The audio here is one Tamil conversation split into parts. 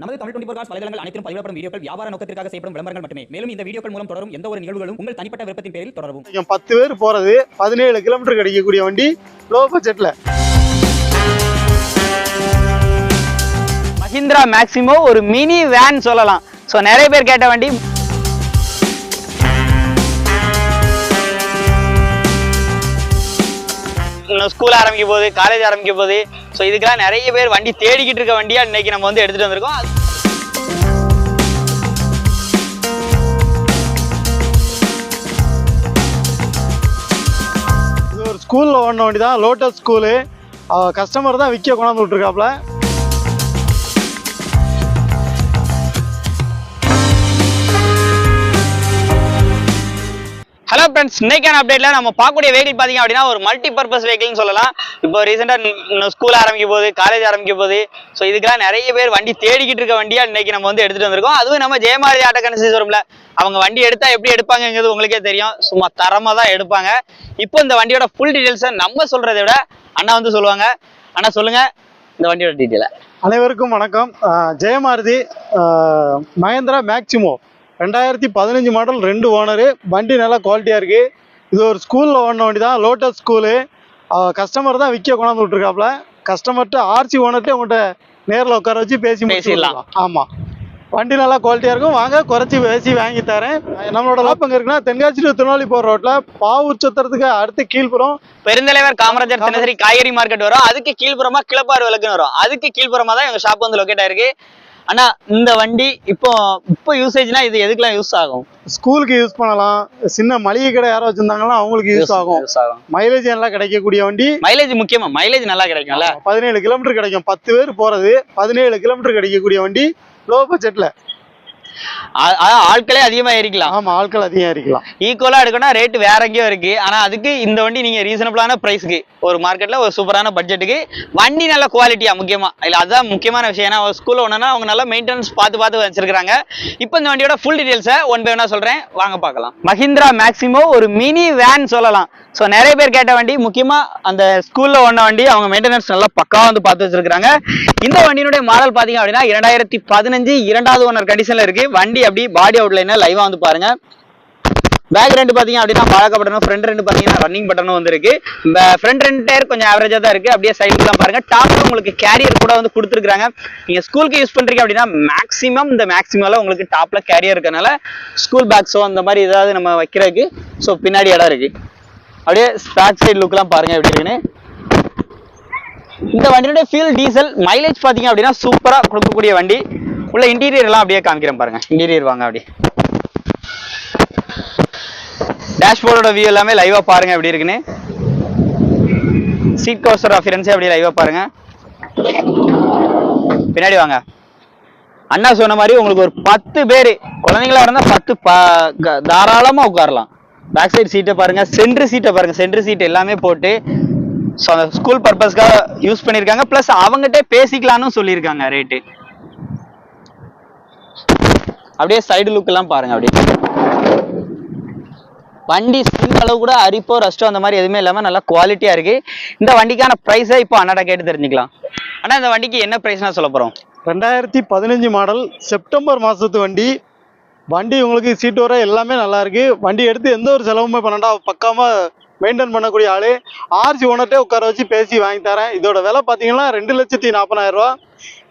நமது தமிழ் 24 காஸ் வலைதளங்கள் அனைத்தும் பதிவிடப்படும் வீடியோக்கள் வியாபார நோக்கத்திற்காக செய்யப்படும் விளம்பரங்கள் மட்டுமே. மேலும் இந்த வீடியோக்கள் மூலம் தொடரும் எந்த ஒரு நிகழ்வுகளும் உங்கள் தனிப்பட்ட விருப்பத்தின் பேரில் தொடரவும். 10 பேர் போறது 17 கிலோமீட்டர் கிடைக்கக்கூடிய வண்டி லோ பட்ஜெட்ல. மஹிந்திரா மேக்ஸிமோ ஒரு மினி வேன் சொல்லலாம். ஸோ நிறைய பேர் கேட்ட வண்டி. ஸ்கூல் ஆரம்பிக்க போகுது, காலேஜ் ஆரம்பிக்க போகுது. ஸோ இதுக்கெல்லாம் நிறைய பேர் வண்டி தேடிக்கிட்டு இருக்க வண்டியா இன்னைக்கு நம்ம வந்து எடுத்துட்டு வந்திருக்கோம். இது ஒரு ஸ்கூல்ல ஓடின வண்டி தான், லோட்டஸ் ஸ்கூலு. கஸ்டமர் தான் விற்க கொண்டாந்து விட்டுருக்காப்ல. ஹலோ ஃப்ரெண்ட்ஸ், இன்னைக்கான அப்டேட்ல நம்ம பார்க்கக்கூடிய வெஹிக்கிள் பார்த்தீங்க அப்படின்னா ஒரு மல்டி பர்பஸ் வெஹிக்கிள்னு சொல்லலாம். இப்போ ரீசெண்டாக ஸ்கூல் ஆரம்பிக்க போகுது, காலேஜ் ஆரம்பிக்க போகுது. ஸோ இதுக்கெல்லாம் நிறைய பேர் வண்டி தேடிக்கிட்டு இருக்க வண்டியா இன்னைக்கு நம்ம வந்து எடுத்துட்டு வந்திருக்கோம். அதுவும் நம்ம ஜெயமாரதி ஆட்டோ கன்சல்டன்சி ஷோரூம்ல அவங்க வண்டி எடுத்தா எப்படி எடுப்பாங்கிறது உங்களுக்கே தெரியும். சும்மா தரமா தான் எடுப்பாங்க. இப்போ இந்த வண்டியோட ஃபுல் டீடைல்ஸை நம்ம சொல்றதை விட அண்ணா வந்து சொல்லுவாங்க. அண்ணா சொல்லுங்க இந்த வண்டியோட டீட்டெயிலை. அனைவருக்கும் வணக்கம். Jayamarathi Mahindra Maximo 2015 model, 2 owner. வண்டி நல்லா குவாலிட்டியாக இருக்குது. இது ஒரு ஸ்கூலில் ஓடின வண்டி தான், லோட்டஸ் ஸ்கூலு. கஸ்டமர் தான் விற்க கொண்டாந்து விட்டுருக்காப்புல. கஸ்டமர்கிட்ட ஆர்சி ஓனர்கிட்ட உங்கள்கிட்ட நேரில் உட்கார வச்சு பேசிடலாம். ஆமாம், வண்டி நல்லா குவாலிட்டியாக இருக்கும். வாங்க, குறைச்சி பேசி வாங்கி தரேன். நம்மளோட லாபம் இருக்குன்னா தென்காசி டு திருநெல்வேலி போகிற ரோட்டில் பாவூர் சத்திரத்துக்கு அடுத்து கீழ்புறம் பெருந்தலைவர் காமராஜர் தினசரி காய்கறி மார்க்கெட் வரும். அதுக்கு கீழ்புறமா கிளப்பாறு விளக்குன்னு வரும். அதுக்கு கீழ்புறமா தான் எங்க ஷாப் வந்து லொக்கேட் ஆயிருக்கு. ஆனா இந்த வண்டி இப்போ யூசேஜ்னா இது எதுக்கெல்லாம் யூஸ் ஆகும்? ஸ்கூலுக்கு யூஸ் பண்ணலாம். சின்ன மளிகை கடை யாரோ வச்சிருந்தாங்கன்னா அவங்களுக்கு யூஸ் ஆகும். மைலேஜ் நல்லா கிடைக்கக்கூடிய வண்டி. மைலேஜ் முக்கியமா, மைலேஜ் நல்லா கிடைக்கும்ல. 17 கிலோமீட்டர் கிடைக்கும். 10 பேர் போறது 17 கிலோமீட்டர் கிடைக்கக்கூடிய வண்டி லோ பட்ஜெட்ல. ஆட்களே அதிகமா ஏறிக்கலாம். ஆமா, ஆட்கள் அதிகம் ஏறிக்கலாம். ஈக்குவலா எடுக்கணும், ரேட் வேற எங்கேயோ இருக்கு. ஆனா அதுக்கு இந்த வண்டி நீங்க ரீசனபிளான பிரைஸ்க்கு ஒரு மார்க்கெட்ல ஒரு சூப்பரான பட்ஜெட்டுக்கு வண்டி நல்ல குவாலிட்டியா முக்கியமா இல்ல, அதுதான் முக்கியமான விஷயம். ஏன்னா ஸ்கூல்ல ஒன்னா அவங்க நல்லா மெயின்டெனன்ஸ் பார்த்து வச்சிருக்காங்க. இப்போ இந்த வண்டியோட ஃபுல் டீடைல்ஸை ஒன் பை ஒன்னா சொல்றேன், வாங்க பார்க்கலாம். மஹிந்திரா மேக்ஸிமோ ஒரு மினி வேன் சொல்லலாம். ஸோ நிறைய பேர் கேட்ட வண்டி, முக்கியமா அந்த ஸ்கூல்ல ஒன்ன வண்டி அவங்க மெயின்டெனன்ஸ் நல்லா பக்காவா வந்து பார்த்து வச்சிருக்காங்க. இந்த வண்டியினுடைய மாடல் பாத்தீங்க அப்படின்னா 2015 2வது ஓனர் கண்டிஷன்ல இருக்கு. வண்டி அப்படி பாடி அவுட்லைன் லைவா வந்து பாருங்க. பேக் ரெண்டு பாத்தீங்க அப்படின்னா பழக்க பட்டனும், ஃப்ரண்ட் ரெண்டு பாத்தீங்கன்னா ரன்னிங் பட்டனும் வந்து இருக்கு. ஃப்ரண்ட் ரெண்டு டயர் கொஞ்சம் ஆவரேஜா தான் இருக்கு. அப்படியே சைடுல தான் பாருங்க. டாப்ல உங்களுக்கு கேரியர் கூட வந்து கொடுத்துருக்காங்க. நீங்க ஸ்கூலுக்கு யூஸ் பண்றீங்க அப்படின்னா மேக்ஸிமம் இந்த மேக்ஸிமம்ல உங்களுக்கு டாப்ல கேரியர் இருக்கனால ஸ்கூல் பேக்ஸோ அந்த மாதிரி ஏதாவது நம்ம வைக்கிறதுக்கு ஸோ பின்னாடி இடம் இருக்கு. அப்படியே பேக் சைடு லுக்லாம் பாருங்க எப்படி இருக்குன்னு. இந்த வண்டியோட ஃபியூல் டீசல் மைலேஜ் பாத்தீங்க அப்படின்னா சூப்பரா கொடுக்கக்கூடிய வண்டி. உள்ள இன்டீரியர் எல்லாம் அப்படியே காமிக்கிறேன் பாருங்க. இன்டீரியர் வாங்க, அப்படியே டேஷ்போர்டோட வியூ எல்லாமே லைவா பாருங்க எப்படி இருக்குன்னு. சீட் கவர்ஸோட அஃபியரன்ஸ் அப்படியே லைவா பாருங்க. பின்னாடி வாங்க. அண்ணா சொன்ன மாதிரி உங்களுக்கு ஒரு 10 பேர் குழந்தைங்களா இருந்தா 10 தாராளமா உட்காரலாம். பேக் சைடு சீட்டை பாருங்க, சென்ட்ரு சீட்டை பாருங்க. சென்ட்ரு சீட் எல்லாமே போட்டு ஸோ அந்த ஸ்கூல் பர்பஸ்க்காக யூஸ் பண்ணியிருக்காங்க. பிளஸ் அவங்ககிட்ட பேசிக்கலான்னு சொல்லியிருக்காங்க ரேட்டு. அப்படியே சைடு லுக் எல்லாம் பாருங்க. அப்படியே வண்டி ஸ்கின் அளவு கூட அரிப்போ ரஸ்டோ அந்த மாதிரி எதுவுமே இல்லாம நல்லா குவாலிட்டியா இருக்கு. இந்த வண்டிக்கான பிரைஸை இப்போ அண்ணாட்ட கேட்டு தெரிஞ்சுக்கலாம். ஆனா இந்த வண்டிக்கு என்ன பிரைஸ்னா சொல்ல போறோம்? 2015 மாடல், செப்டம்பர் மாசத்து வண்டி. வண்டி உங்களுக்கு சீட் வர எல்லாமே நல்லா இருக்கு. வண்டி எடுத்து எந்த ஒரு செலவுமே பண்ணண்டா, பக்காம மெயின்டைன் பண்ணக்கூடிய ஆளு. ஆர்சி ஓனர்ட்டே உட்கார வச்சு பேசி வாங்கி தரேன். இதோட விலை பார்த்தீங்கன்னா 2,40,000 ரூபா.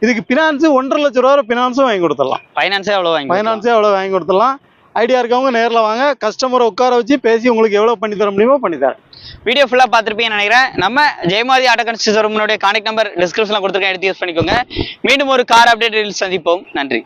இதுக்கு பினான்ஸ் 1,50,000 ரூபா பினான்ஸும் வாங்கி கொடுத்துடலாம். ஃபைனான்ஸே எவ்வளோ வாங்கி கொடுத்துடலாம். ஐடியா இருக்கவங்க நேரில் வாங்க, கஸ்டமரை உட்கார வச்சு பேசி உங்களுக்கு எவ்வளோ பண்ணி தர முடியுமோ பண்ணி தரேன். வீடியோ ஃபுல்லாக பார்த்துருப்பீங்கன்னு நினைக்கிறேன். நம்ம ஜெயமாரதி ஆட்டோ கன்சல்டன்சி ஷோரூம்னுடைய கான்டாக்ட் நம்பர் டிஸ்கிரிப்ஷனில் கொடுத்துருக்கேன், எடுத்து யூஸ் பண்ணிக்கோங்க. மீண்டும் ஒரு கார் அப்டேட் சந்திப்போம். நன்றி.